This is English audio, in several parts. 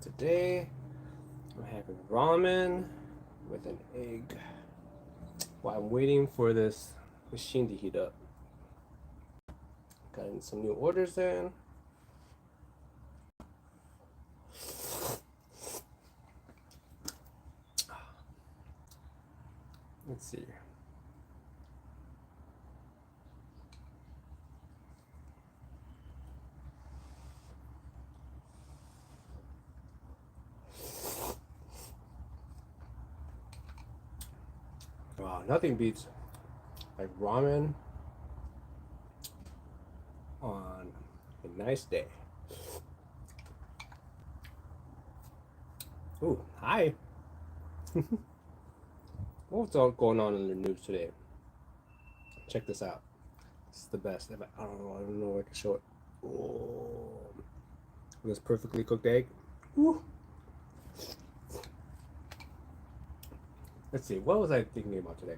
Today I'm having ramen with an egg while I'm waiting for this machine to heat up. Got some new orders in. Let's see. Wow, nothing beats like ramen on a nice day. Ooh, hi. What's all going on in the news today? Check this out. This is the best. I don't know if I can show it. Oh, this perfectly cooked egg. Woo. Let's see. What was I thinking about today?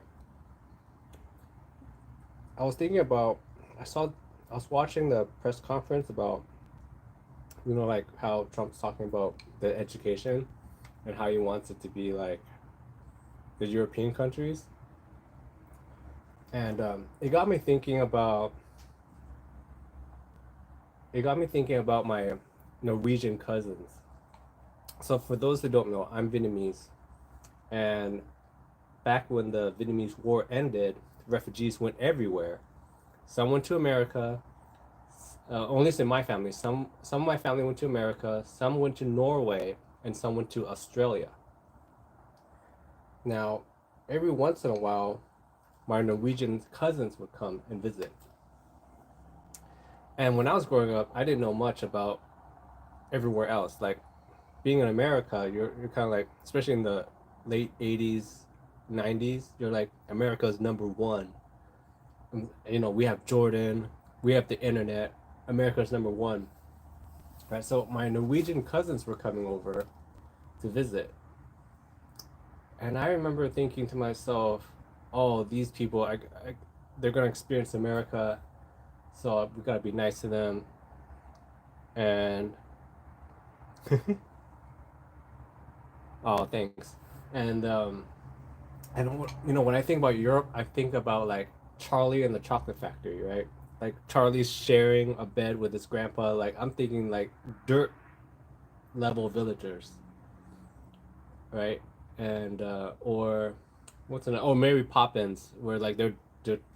I was thinking about. I was watching the press conference about, like how Trump's talking about the education and how he wants it to be like the European countries, and it got me thinking about. It got me thinking about my Norwegian cousins. So for those that don't know, I'm Vietnamese, and back when the Vietnamese War ended, refugees went everywhere. Some went to America. Only in my family. Some of my family went to America. Some went to Norway, and some went to Australia. Now, every once in a while, my Norwegian cousins would come and visit. And when I was growing up, I didn't know much about everywhere else. Like being in America, you're kind of like, especially in the late '80s, '90s, you're like America's number one. And, we have Jordan, we have the internet. America's number one, right? So my Norwegian cousins were coming over to visit, and I remember thinking to myself, "Oh, these people, they're gonna experience America, so we gotta be nice to them." And oh, thanks. And when I think about Europe, I think about like Charlie and the Chocolate Factory, right? Like Charlie's sharing a bed with his grandpa. Like I'm thinking like dirt level villagers, right? And or what's another? Oh, Mary Poppins, where like they're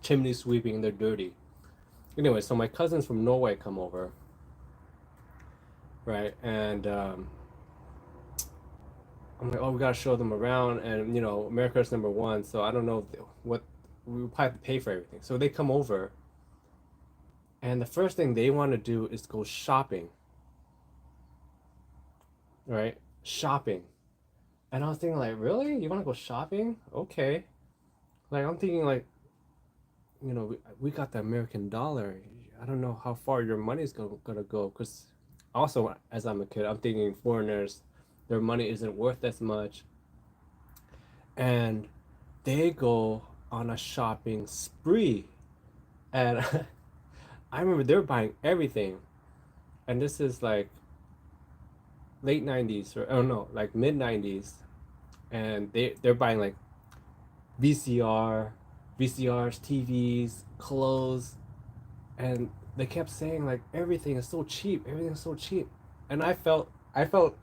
chimney sweeping and they're dirty. Anyway, so my cousins from Norway come over, right? And I'm like, oh, we gotta show them around, and America's number one, so I don't know what we would probably have to pay for everything. So they come over, and the first thing they want to do is go shopping, right? Shopping, and I was thinking like, really? You want to go shopping? Okay. Like I'm thinking like, we got the American dollar. I don't know how far your money's gonna go, because also as I'm a kid, I'm thinking foreigners, their money isn't worth as much, and they go on a shopping spree, and I remember they were buying everything, and this is like late '90s, or oh no, like mid '90s, and they're buying like VCR, VCRs, TVs, clothes, and they kept saying like everything is so cheap, and I felt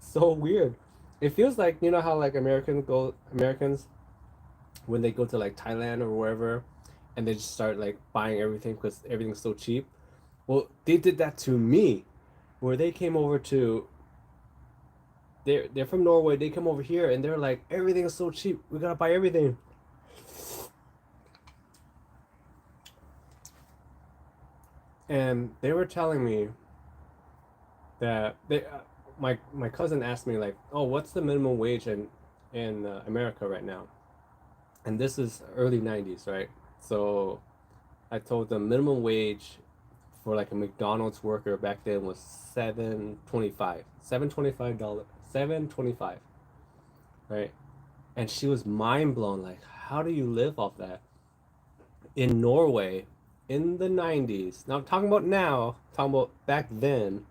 so weird. It feels like how like Americans when they go to like Thailand or wherever, and they just start like buying everything because everything's so cheap. Well, they did that to me, where they came over to. They're from Norway. They come over here and they're like, everything is so cheap. We gotta buy everything. And they were telling me that my cousin asked me like, oh, what's the minimum wage in America right now? And this is early '90s, right? So I told them minimum wage for like a McDonald's worker back then was $7.25, $7.25, right? And she was mind blown. Like, how do you live off that? In Norway, in the '90s. Now I'm talking about now. I'm talking about back then.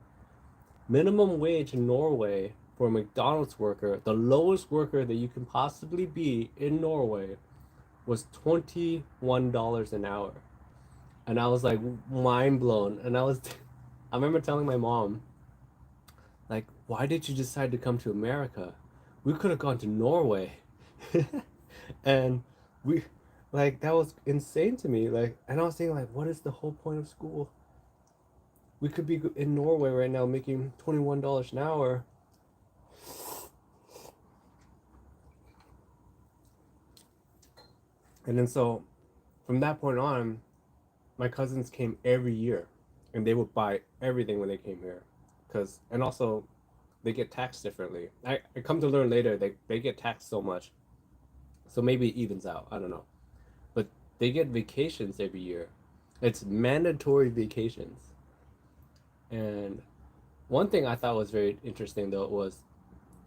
Minimum wage in Norway for a McDonald's worker, the lowest worker that you can possibly be in Norway, was $21 an hour. And I was like mind blown. And I remember telling my mom, like, why did you decide to come to America? We could have gone to Norway. And we, like, that was insane to me. Like, and I was thinking, like, what is the whole point of school? We could be in Norway right now making $21 an hour. And then so from that point on, my cousins came every year and they would buy everything when they came here. And also they get taxed differently. I come to learn later they get taxed so much. So maybe it evens out. I don't know. But they get vacations every year. It's mandatory vacations. And one thing I thought was very interesting though was,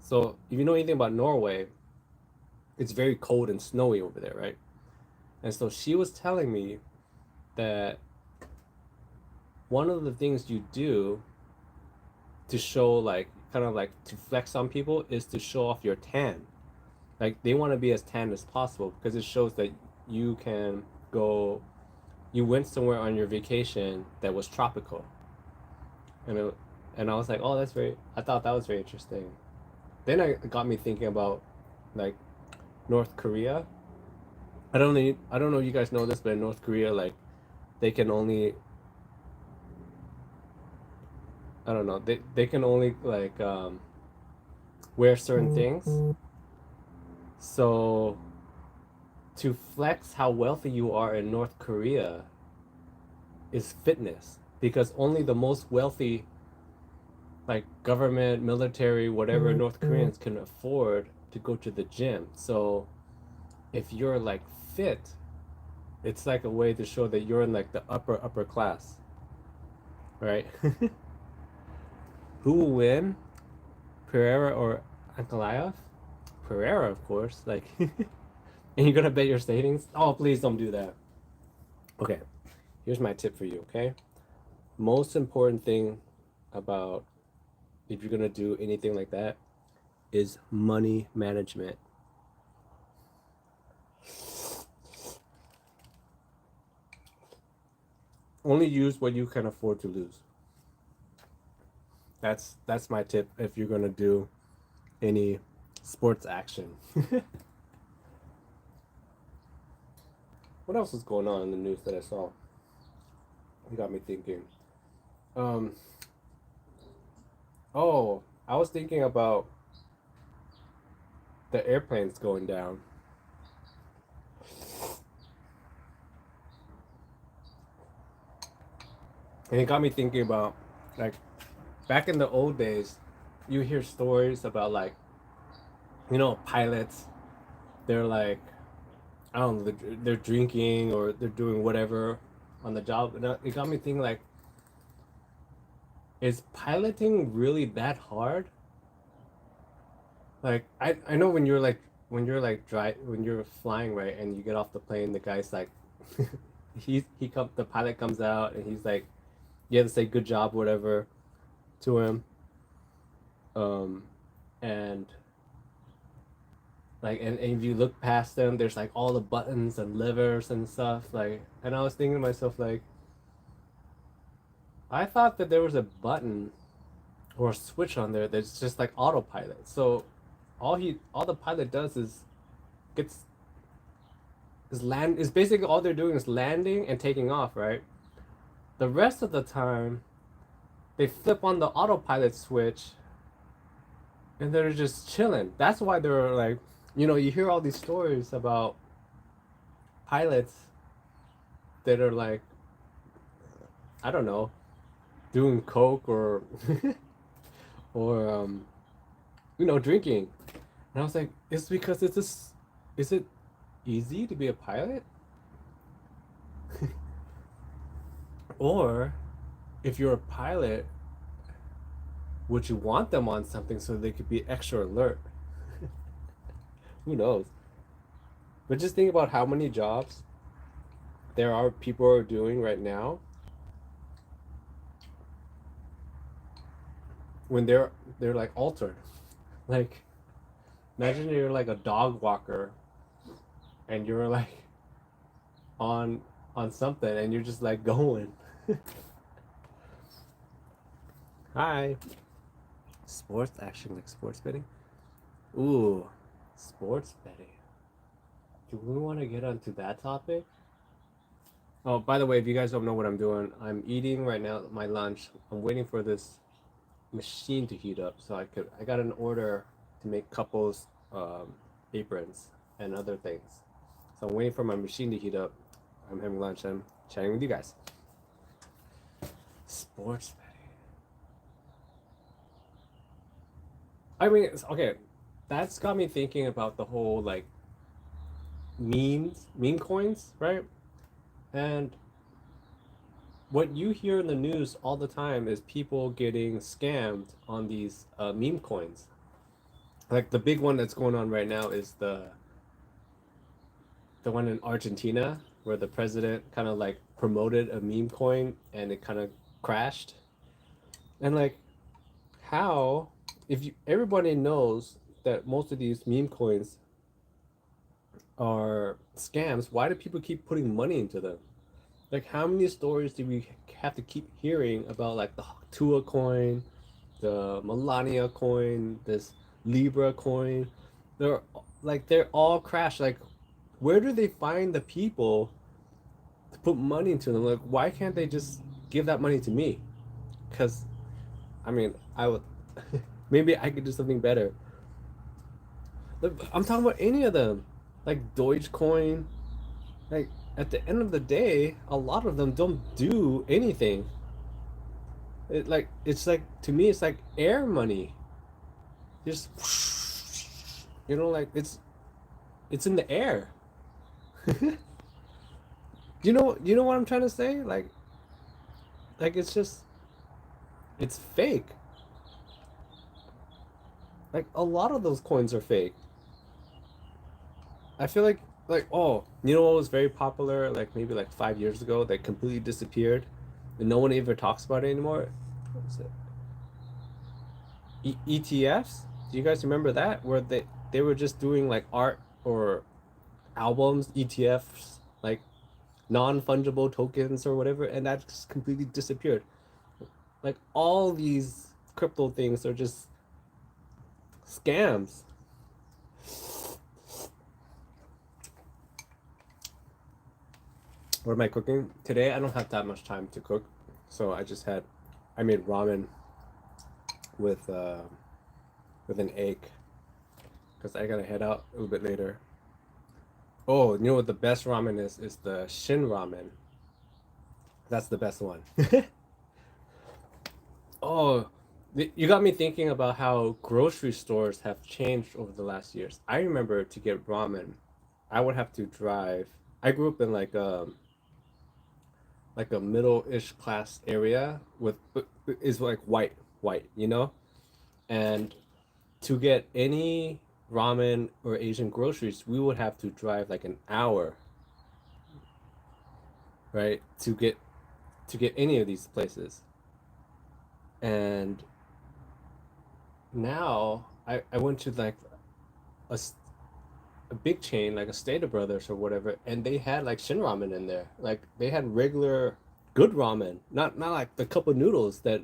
so if you know anything about Norway, it's very cold and snowy over there, right? And so she was telling me that one of the things you do to show, like, kind of like to flex on people, is to show off your tan. Like, they want to be as tan as possible because it shows that you can go, you went somewhere on your vacation that was tropical. And and I was like, oh, I thought that was very interesting. Then it got me thinking about, like, North Korea. I don't know if you guys know this, but in North Korea, like, they can only, I don't know, they can only, like, wear certain things. So to flex how wealthy you are in North Korea is fitness, because only the most wealthy, like, government, military, whatever, North Koreans can afford to go to the gym. So if you're, like, fit, it's like a way to show that you're in, like, the upper class, right? Who will win, Pereira or Ankalaev? Pereira, of course. Like, and you're gonna bet your savings? Oh, please don't do that. Okay, here's my tip for you. Okay, most important thing about, if you're gonna do anything like that, is money management. Only use what you can afford to lose. That's my tip if you're gonna do any sports action. What else is going on in the news that I saw? You got me thinking. Um. Oh, I was thinking about the airplanes going down. And it got me thinking about, like, back in the old days, you hear stories about, like, pilots. They're like, I don't know, they're drinking or they're doing whatever on the job. And it got me thinking, like, is piloting really that hard? Like, I know when you're flying, right, and you get off the plane, the guy's like, the pilot comes out and he's like, you have to say good job, whatever, to him. And like, and if you look past them, there's like all the buttons and levers and stuff, like, and I was thinking to myself, like, I thought that there was a button or a switch on there that's just like autopilot. So all the pilot does gets is basically all they're doing is landing and taking off, right? The rest of the time they flip on the autopilot switch and they're just chilling. That's why they're like, you hear all these stories about pilots that are like, I don't know, doing coke or or drinking. And I was like, it's because is it easy to be a pilot? Or if you're a pilot, would you want them on something so they could be extra alert? Who knows? But just think about how many jobs there are people are doing right now when they're like altered. Like, imagine you're like a dog walker and you're like on on something and you're just like going. Hi. Sports action, like sports betting. Ooh, sports betting. Do we want to get onto that topic? Oh, by the way, if you guys don't know what I'm doing, I'm eating right now my lunch. I'm waiting for this machine to heat up so I got an order to make couples aprons and other things. So I'm waiting for my machine to heat up. I'm having lunch. I'm chatting with you guys. Sports betting. I mean, okay, that's got me thinking about the whole like meme coins, right? And what you hear in the news all the time is people getting scammed on these meme coins. Like the big one that's going on right now is the one in Argentina where the president kind of like promoted a meme coin and it kind of crashed. And like how if you everybody knows that most of these meme coins are scams, why do people keep putting money into them? Like how many stories do we have to keep hearing about like the Tua coin, the Melania coin, this Libra coin? They're they're all crashed. Like where do they find the people to put money into them? Like why can't they just give that money to me? Because I mean I would maybe I could do something better. I'm talking about any of them, like Dogecoin. Like at the end of the day, a lot of them don't do anything. It's like to me, it's like air money. Just like it's in the air. You know what I'm trying to say? Like it's just it's fake. Like a lot of those coins are fake. I feel like oh, you know what was very popular like maybe like 5 years ago that completely disappeared, and no one ever talks about it anymore. What was it? ETFs? Do you guys remember that? Where they were just doing like art or albums, ETFs, like non-fungible tokens or whatever, and that just completely disappeared. Like all these crypto things are just scams. What am I cooking? Today I don't have that much time to cook, so I made ramen with with an egg because I gotta head out a little bit later. Oh, you know what the best ramen is? Is the Shin ramen. That's the best one. Oh, you got me thinking about how grocery stores have changed over the last years. I remember to get ramen, I would have to drive. I grew up in like a middle-ish class area with is like white, you know? And to get any ramen or Asian groceries, we would have to drive like an hour, right? To get any of these places. And now I went to like a, a big chain like a Stater Brothers or whatever, and they had like Shin ramen in there. Like they had regular good ramen, not like the cup of noodles that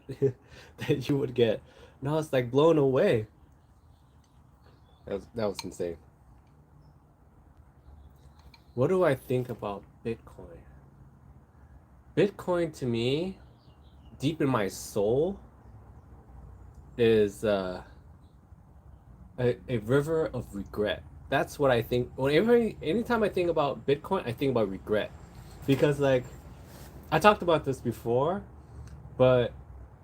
that you would get. Now it's like blown away. That was insane. What do I think about Bitcoin? Bitcoin to me, deep in my soul, is a river of regret. That's what I think. Anytime I think about Bitcoin, I think about regret, because like I talked about this before, but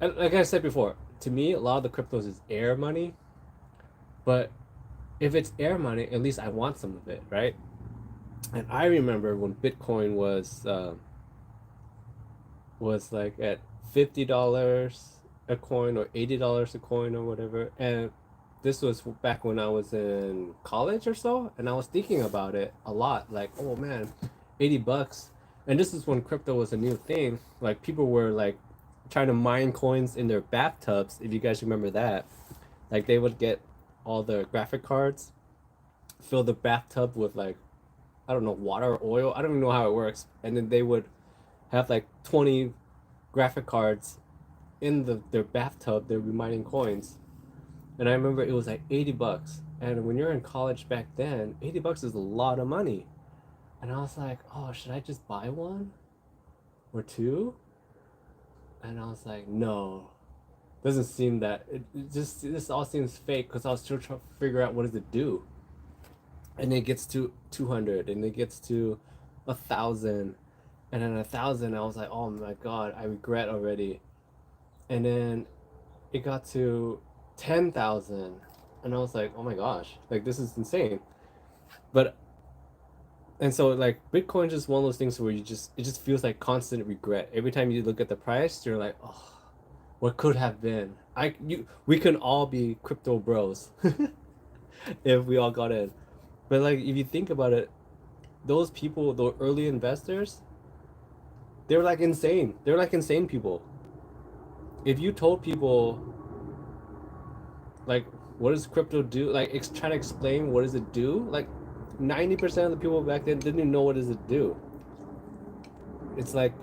like I said before, to me a lot of the cryptos is air money. But if it's air money, at least I want some of it, right? And I remember when Bitcoin was like at $50 a coin or $80 a coin or whatever, and this was back when I was in college or so, and I was thinking about it a lot. Like, oh man, $80, and this is when crypto was a new thing. Like people were like trying to mine coins in their bathtubs. If you guys remember that, like they would get all the graphic cards, fill the bathtub with like, I don't know, water or oil. I don't even know how it works. And then they would have like 20 graphic cards in their bathtub. They're mining coins. And I remember it was like $80. And when you're in college back then, $80 is a lot of money. And I was like, oh, should I just buy one or two? And I was like, no, doesn't seem that. It just, this all seems fake because I was still trying to figure out what does it do. And it gets to 200 and it gets to 1,000. And then 1,000, I was like, oh my God, I regret already. And then it got to 10,000. And I was like, oh my gosh, like this is insane. But and so like Bitcoin is just one of those things where it just feels like constant regret. Every time you look at the price, you're like, oh, what could have been? We can all be crypto bros if we all got in. But like if you think about it, those people, the early investors, they're like insane. They're like insane people. If you told people like what does crypto do? Like try to explain what does it do? Like 90% of the people back then didn't even know what does it do. It's like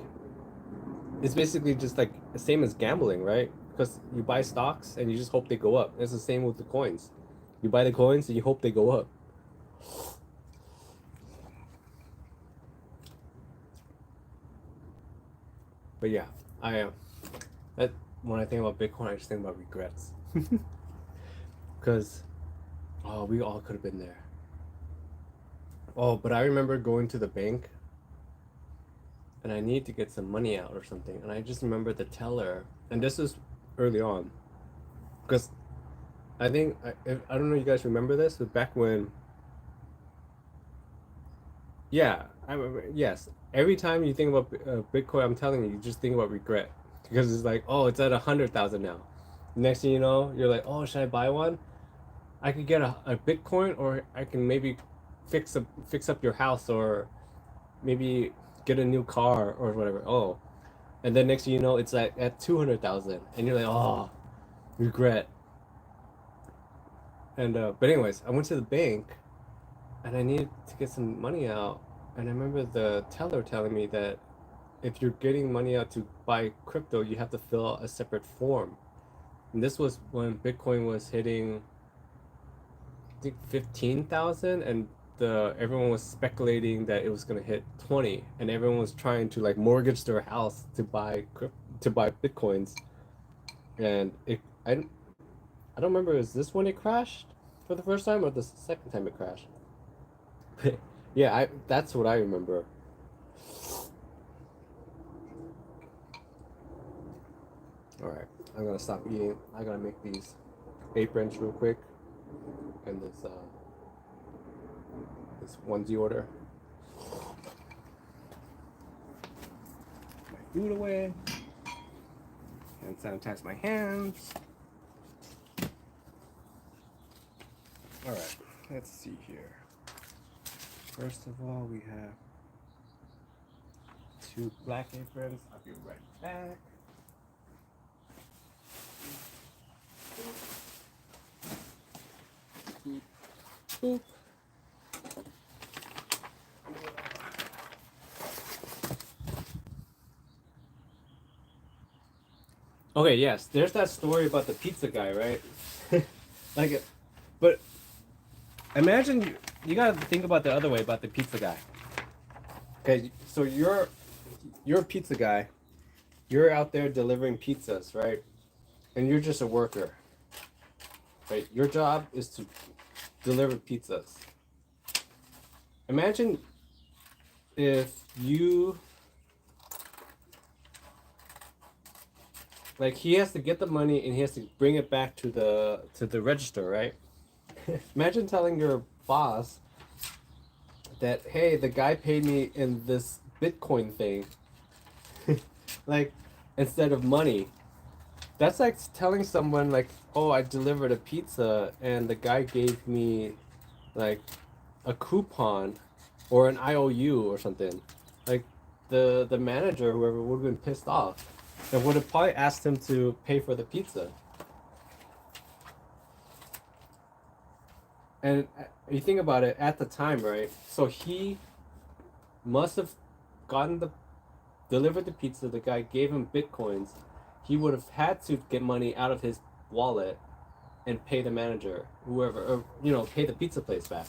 it's basically just like the same as gambling, right? Because you buy stocks and you just hope they go up. It's the same with the coins. You buy the coins and you hope they go up. But yeah, I am. That when I think about Bitcoin, I just think about regrets. Because oh, we all could have been there. Oh, but I remember going to the bank and I need to get some money out or something, and I just remember the teller, and this is early on, because I don't know if you guys remember this, but back when yeah, I remember, yes, every time you think about Bitcoin, I'm telling you, you just think about regret because it's like oh, it's at 100,000 now. Next thing you know, you're like oh, should I buy one? I could get a Bitcoin, or I can maybe fix up your house, or maybe get a new car or whatever. Oh, and then next thing you know, it's like at 200,000, and you're like, oh, regret. And but anyways, I went to the bank, and I needed to get some money out, and I remember the teller telling me that if you're getting money out to buy crypto, you have to fill out a separate form. And this was when Bitcoin was hitting, I think 15,000, and the everyone was speculating that it was gonna hit 20, and everyone was trying to like mortgage their house to buy bitcoins, and I don't remember, is this when it crashed for the first time or the second time it crashed? Yeah, I that's what I remember. All right, I'm gonna stop eating. I gotta make these aprons real quick, and this onesie order. My food away and sanitize my hands. All right, let's see here. First of all, we have 2 black aprons. I'll be right back. Boop, boop. Okay, yes, there's that story about the pizza guy, right? Like, but imagine you gotta think about the other way about the pizza guy. Okay, so you're a pizza guy. You're out there delivering pizzas, right? And you're just a worker, right? Your job is to deliver pizzas. Imagine if you like he has to get the money and he has to bring it back to the register, right? Imagine telling your boss that hey, the guy paid me in this Bitcoin thing, like instead of money. That's like telling someone like, oh, I delivered a pizza and the guy gave me like a coupon or an IOU or something. Like the manager, whoever, would have been pissed off and would have probably asked him to pay for the pizza. And you think about it at the time, right? So he must have gotten the delivered the pizza. The guy gave him bitcoins. He would have had to get money out of his wallet and pay the manager, whoever, or pay the pizza place back,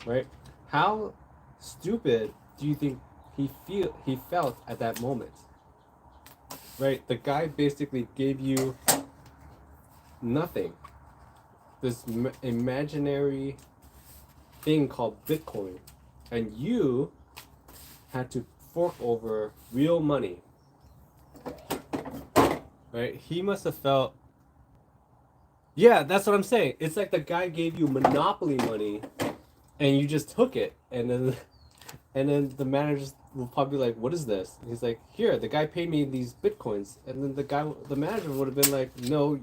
right? How stupid do you think he felt at that moment? Right? The guy basically gave you nothing. This imaginary thing called Bitcoin, and you had to fork over real money. Right? He must have felt. Yeah, that's what I'm saying. It's like the guy gave you monopoly money, and you just took it, and then the manager will probably be like, "What is this?" And he's like, "Here, the guy paid me these bitcoins," and then the manager would have been like, "No,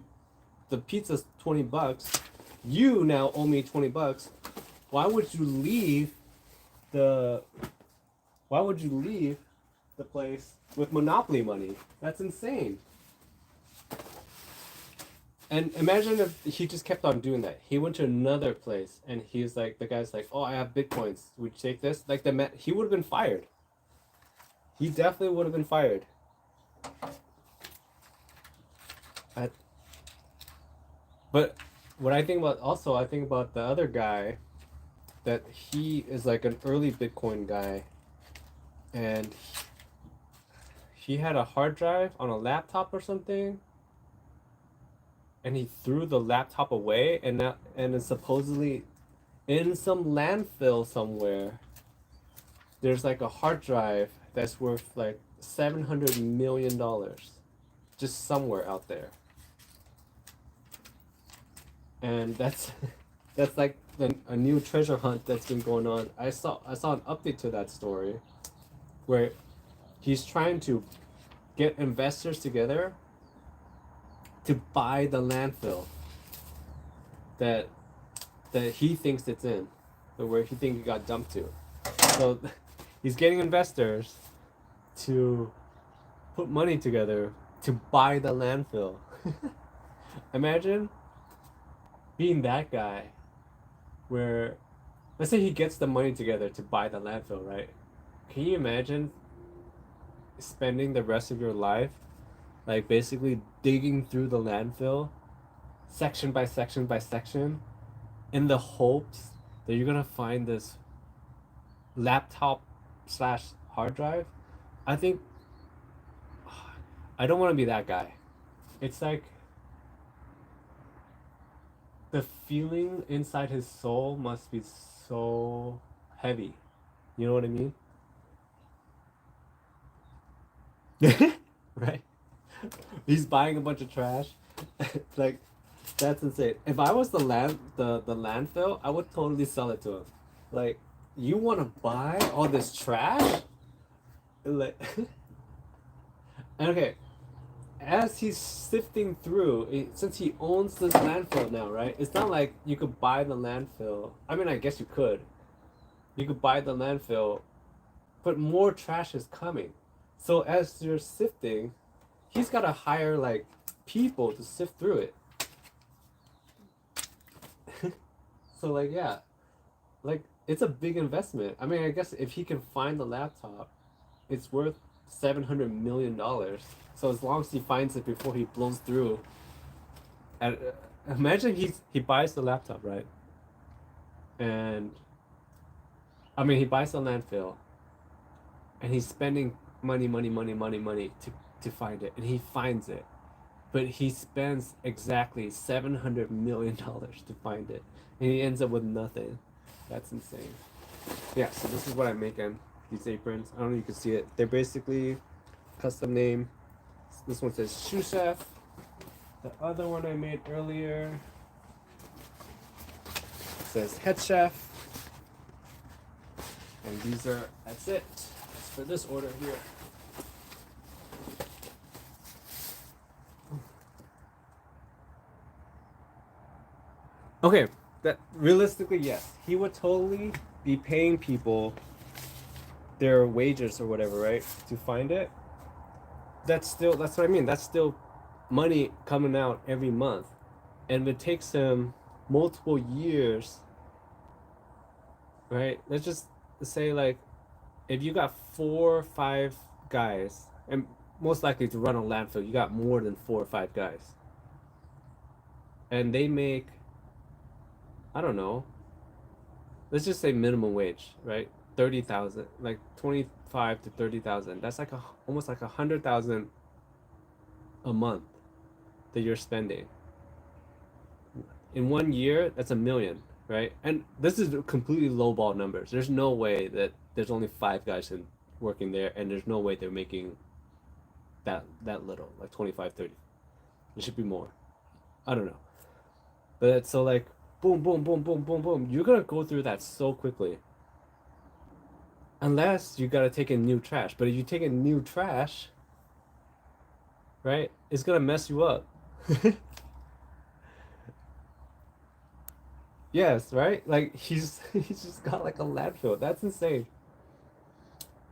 the pizza's $20. You now owe me $20. Why would you leave the? Why would you leave the place with monopoly money? That's insane." And imagine if he just kept on doing that. He went to another place, and he's like, the guy's like, "Oh, I have bitcoins. Would you take this?" Like he would have been fired. He definitely would have been fired. But what I think about also, I think about the other guy, that he is like an early Bitcoin guy, and he had a hard drive on a laptop or something, and he threw the laptop away, and it's supposedly in some landfill somewhere. There's like a hard drive that's worth like $700 million, just somewhere out there, and that's that's like a new treasure hunt that's been going on. I saw an update to that story, where he's trying to get investors together to buy the landfill that he thinks it's in, or where he thinks it got dumped to. So he's getting investors to put money together to buy the landfill. Imagine being that guy, where, let's say he gets the money together to buy the landfill, right? Can you imagine spending the rest of your life like basically digging through the landfill section by section by section, in the hopes that you're gonna find this laptop slash hard drive? I think I don't want to be that guy. It's like the feeling inside his soul must be so heavy. You know what I mean? Right? He's buying a bunch of trash. Like, that's insane. If I was the landfill, I would totally sell it to him. Like, you want to buy all this trash? Like, okay. As he's sifting through, since he owns this landfill now, right? It's not like you could buy the landfill. I mean, I guess you could. You could buy the landfill, but more trash is coming. So as you're sifting, he's got to hire like people to sift through it. So like, yeah, like it's a big investment. I mean, I guess if he can find the laptop, it's worth $700 million. So as long as he finds it before he blows through, and imagine he buys the laptop, right? And I mean, he buys the landfill, and he's spending money to find it, and he finds it, but he spends exactly $700 million to find it, and he ends up with nothing. That's insane. Yeah, so this is what I'm making. These aprons, I don't know if you can see it. They're basically custom name. This one says Shoe Chef. The other one I made earlier says Head Chef. And that's it. That's for this order here. Okay, that realistically, yes, he would totally be paying people their wages or whatever, right, to find it. That's what I mean. That's still money coming out every month, and it takes him multiple years, right? Let's just say like if you got 4 or 5 guys, and most likely to run a landfill, you got more than 4 or 5 guys, and they make, I don't know, let's just say minimum wage, right? 30,000, like 25 to 30,000. That's like almost like 100,000 a month that you're spending in one year. That's a million, right? And this is completely lowball numbers. There's no way that there's only 5 guys working there, and there's no way they're making that little, like 25, 30. It should be more. I don't know. But so like boom, boom, boom, boom, boom, boom. You're gonna go through that so quickly. Unless you gotta take in new trash. But if you take in new trash, right, it's gonna mess you up. Yes, right? Like he's just got like a landfill. That's insane.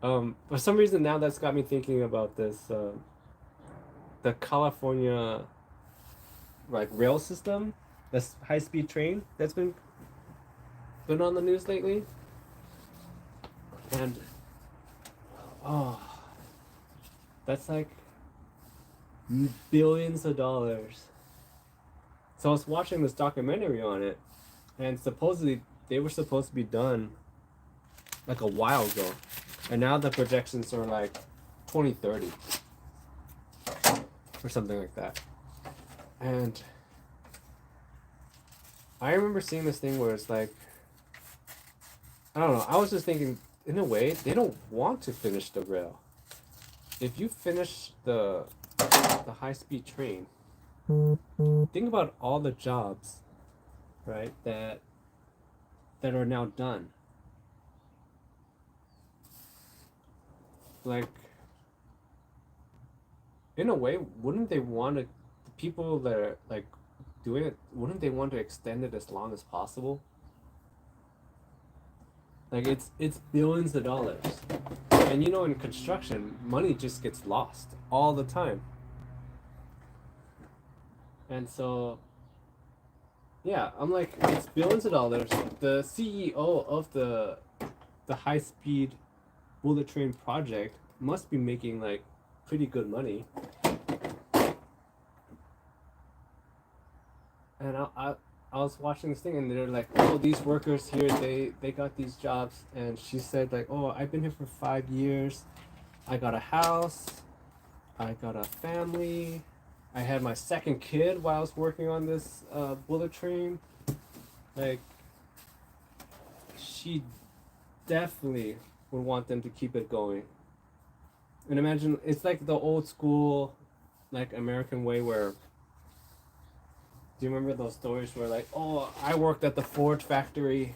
For some reason now that's got me thinking about this the California like rail system, this high speed train that's been on the news lately. And oh, that's like billions of dollars. So I was watching this documentary on it, and supposedly they were supposed to be done like a while ago, and now the projections are like 2030 or something like that. And I remember seeing this thing where it's like, I don't know, I was just thinking, in a way they don't want to finish the rail. If you finish the high speed train, think about all the jobs, right, that are now done. Like, in a way, wouldn't they want to, the people that are like doing it, wouldn't they want to extend it as long as possible? Like it's billions of dollars. And you know, in construction, money just gets lost all the time. And so yeah, I'm like, it's billions of dollars. The CEO of the high speed bullet train project must be making like pretty good money. And I was watching this thing, and they're like, oh, these workers here, they got these jobs. And she said like, oh, I've been here for 5 years. I got a house. I got a family. I had my second kid while I was working on this bullet train. Like, she definitely would want them to keep it going. And imagine, it's like the old school, like American way where, do you remember those stories where like, oh, I worked at the Ford factory,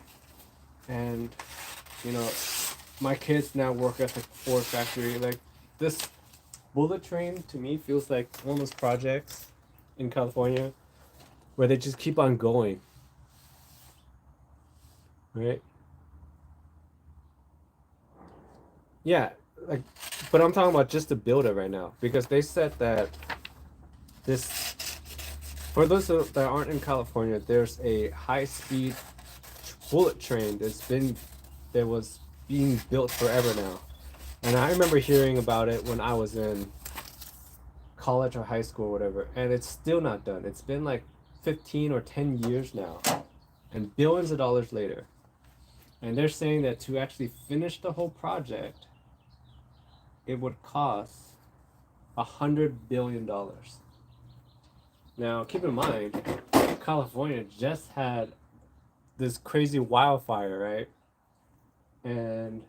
and you know, my kids now work at the Ford factory. Like, this bullet train to me feels like one of those projects in California where they just keep on going, right? Yeah, like, but I'm talking about just to build it right now, because they said that this, for those that aren't in California, there's a high-speed bullet train that was being built forever now. And I remember hearing about it when I was in college or high school or whatever, and it's still not done. It's been like 15 or 10 years now, and billions of dollars later. And they're saying that to actually finish the whole project, it would cost $100 billion. Now, keep in mind, California just had this crazy wildfire, right? And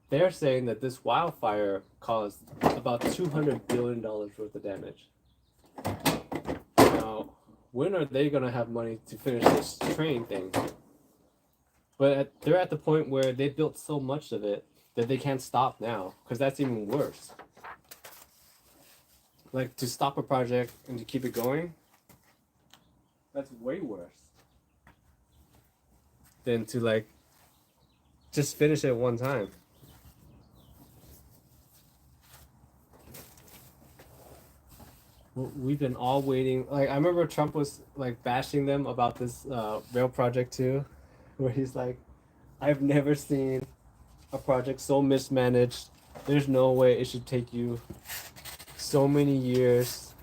they're saying that this wildfire caused about $200 billion worth of damage. Now, when are they going to have money to finish this train thing? But they're at the point where they built so much of it that they can't stop now, because that's even worse. Like, to stop a project and to keep it going, that's way worse than to like just finish it one time. we've been all waiting. Like I remember Trump was like bashing them about this rail project too, where he's like, "I've never seen a project so mismanaged. There's no way it should take you so many years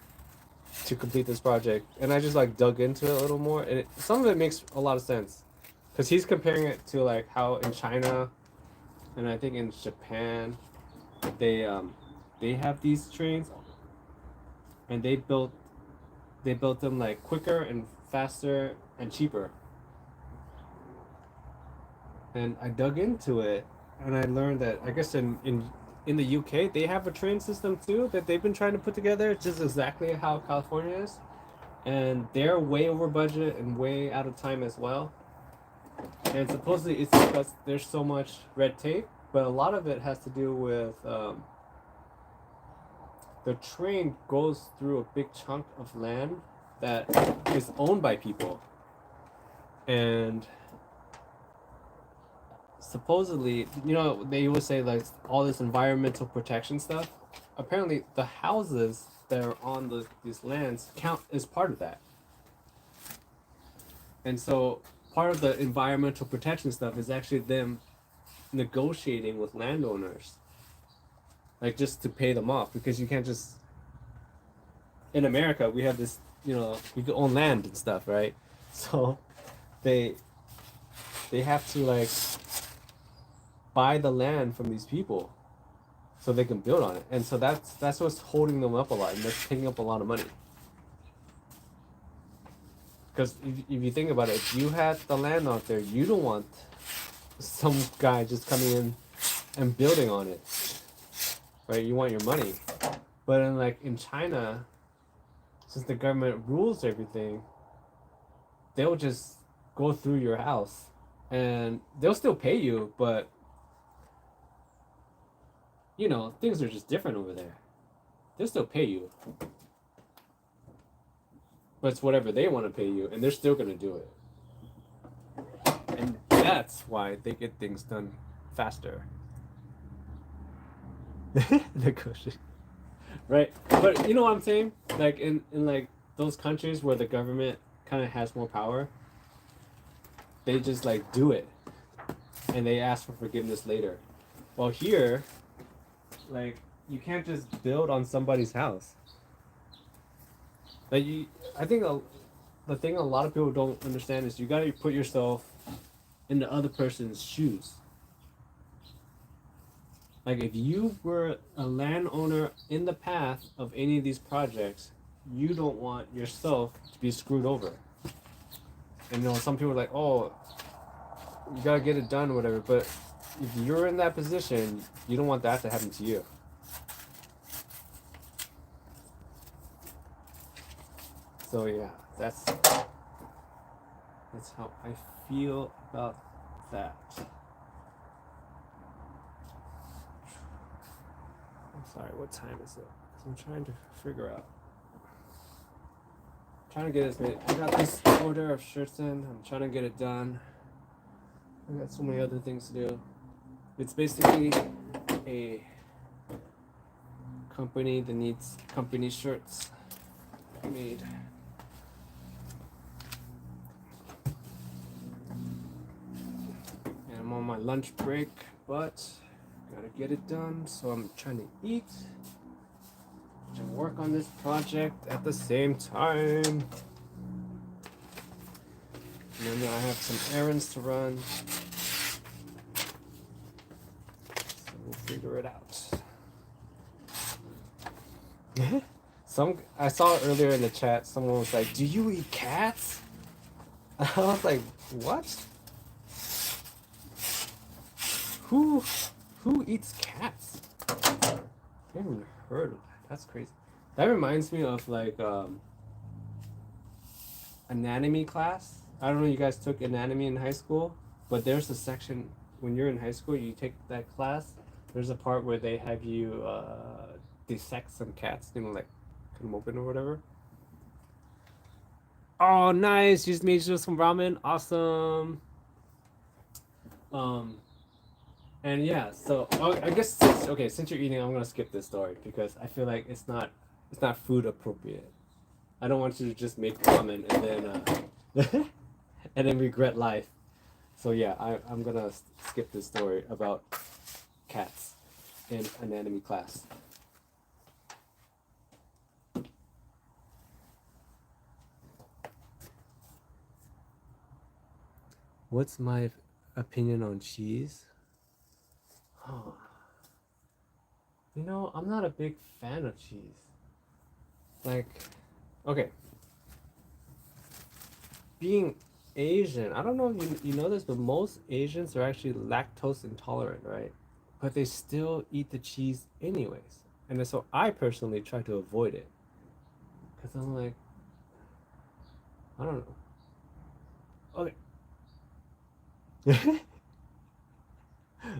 to complete this project." And I just like dug into it a little more, and some of it makes a lot of sense, because he's comparing it to like how in China, and I think in Japan, they um they have these trains, and they built them like quicker and faster and cheaper. And I dug into it, and I learned that I guess in the UK they have a train system too that they've been trying to put together, just exactly how California is, and they're way over budget and way out of time as well. And supposedly it's because there's so much red tape, but a lot of it has to do with the train goes through a big chunk of land that is owned by people, and supposedly, they always say like all this environmental protection stuff. Apparently, the houses that are on these lands count as part of that. And so, part of the environmental protection stuff is actually them negotiating with landowners, like just to pay them off, because you can't just. In America, we have this, we can own land and stuff, right? So, they they have to like buy the land from these people so they can build on it. And so that's what's holding them up a lot, and that's taking up a lot of money. Because if you think about it, if you had the land out there, you don't want some guy just coming in and building on it, right? You want your money. But in China, since the government rules everything, they'll just go through your house, and they'll still pay you, but things are just different over there. They'll still pay you, but it's whatever they want to pay you, and they're still going to do it. And that's why they get things done faster. Negotiate. Right? But you know what I'm saying? Like in like those countries where the government kind of has more power, they just like do it, and they ask for forgiveness later. Well, here, like, you can't just build on somebody's house. I think the thing a lot of people don't understand is you gotta put yourself in the other person's shoes. Like, if you were a landowner in the path of any of these projects, you don't want yourself to be screwed over. And some people are like, oh, you gotta get it done or whatever, but if you're in that position, you don't want that to happen to you. So yeah, that's how I feel about that. I'm sorry, what time is it? I'm trying to figure out. I'm trying to get this made. I got this order of shirts in. I'm trying to get it done. I got so many other things to do. It's basically a company that needs company shirts made. And I'm on my lunch break, but gotta get it done, so I'm trying to eat and work on this project at the same time. And then I have some errands to run, so we'll figure it out. I saw earlier in the chat, someone was like, "Do you eat cats?" I was like, "What? Who eats cats?" I haven't even heard of that. That's crazy. That reminds me of like anatomy class. I don't know if you guys took anatomy in high school, but there's a section when you're in high school, you take that class. There's a part where they have you dissect some cats, like cut them open or whatever. Oh, nice! You just made some ramen. Awesome. And yeah, so I guess since you're eating, I'm gonna skip this story because I feel like it's not It's not food appropriate. I don't want you to just make ramen and then and then regret life. So yeah, I'm gonna skip this story about cats in anatomy class. What's my opinion on cheese? Oh, I'm not a big fan of cheese. Like, okay, being Asian, I don't know if you know this, but most Asians are actually lactose intolerant, right? But they still eat the cheese anyways. And so I personally try to avoid it. Because I'm like, I don't know. Okay.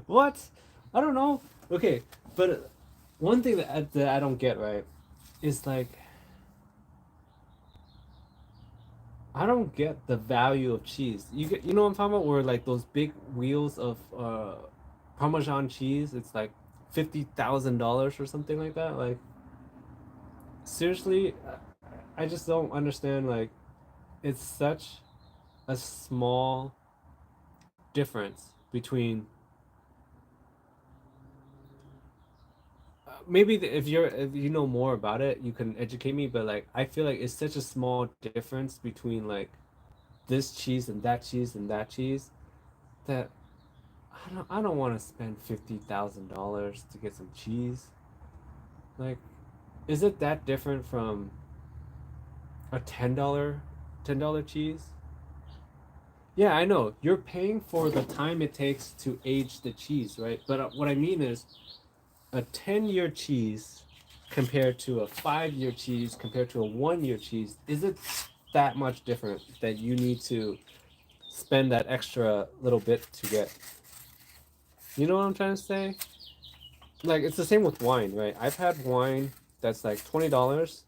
What? I don't know. Okay, but one thing that I don't get, right, is like, I don't get the value of cheese. You know what I'm talking about? Where like those big wheels of Parmesan cheese, it's like $50,000 or something like that. Like seriously, I just don't understand. Like it's such a small difference between maybe if you know more about it, you can educate me. But like I feel like it's such a small difference between like this cheese and that cheese and that cheese that I don't want to spend $50,000 to get some cheese. Like, is it that different from a $10 cheese? Yeah, I know. You're paying for the time it takes to age the cheese, right? But what I mean is a 10-year cheese compared to a 5-year cheese compared to a 1-year cheese, is it that much different that you need to spend that extra little bit to get? You know what I'm trying to say? Like it's the same with wine, right? I've had wine that's like $20,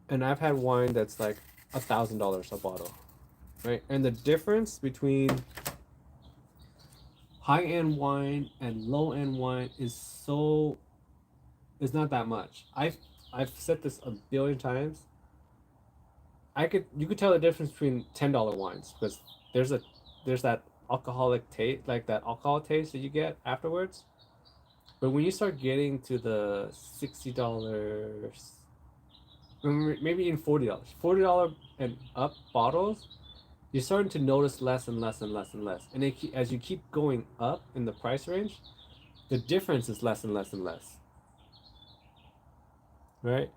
and I've had wine that's like $1,000 a bottle, right? And the difference between high end wine and low end wine is not that much. I've said this a billion times. You could tell the difference between $10 wines because there's a there's that alcoholic taste, like that alcohol taste that you get afterwards. But when you start getting to the $60, maybe even $40, $40 and up bottles, you're starting to notice less and less and less and less. And as you keep going up in the price range, the difference is less and less and less, right?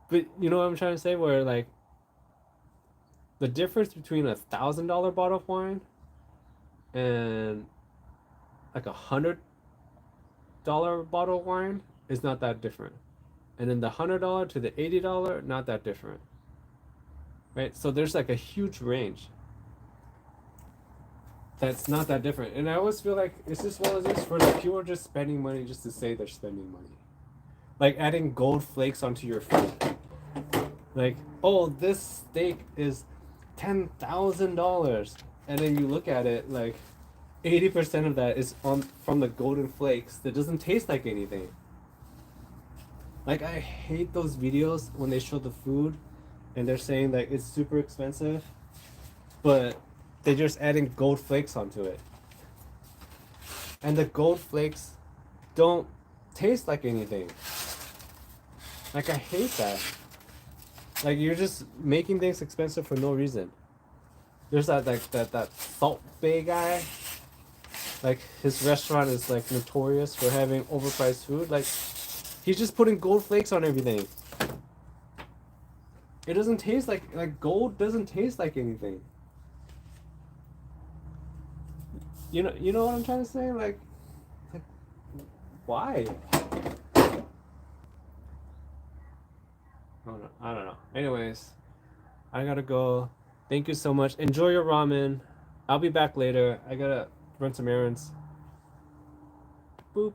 But you know what I'm trying to say? Where like the difference between $1,000 bottle of wine and like $100 bottle of wine is not that different, and then the $100 to the $80, not that different, right? So there's like a huge range that's not that different. And I always feel like it's just one of those where like people are just spending money just to say they're spending money. Like adding gold flakes onto your food. Like, oh, this steak is $10,000. And then you look at it, like 80% of that is from the golden flakes that doesn't taste like anything. Like I hate those videos when they show the food and they're saying like it's super expensive, but they're just adding gold flakes onto it. And the gold flakes don't taste like anything. Like I hate that. Like you're just making things expensive for no reason. There's that Salt Bay guy. Like his restaurant is like notorious for having overpriced food. Like he's just putting gold flakes on everything. It doesn't taste like gold doesn't taste like anything. You know what I'm trying to say? Like why? I don't know. Anyways, I gotta go. Thank you so much. Enjoy your ramen. I'll be back later. I gotta run some errands. Boop.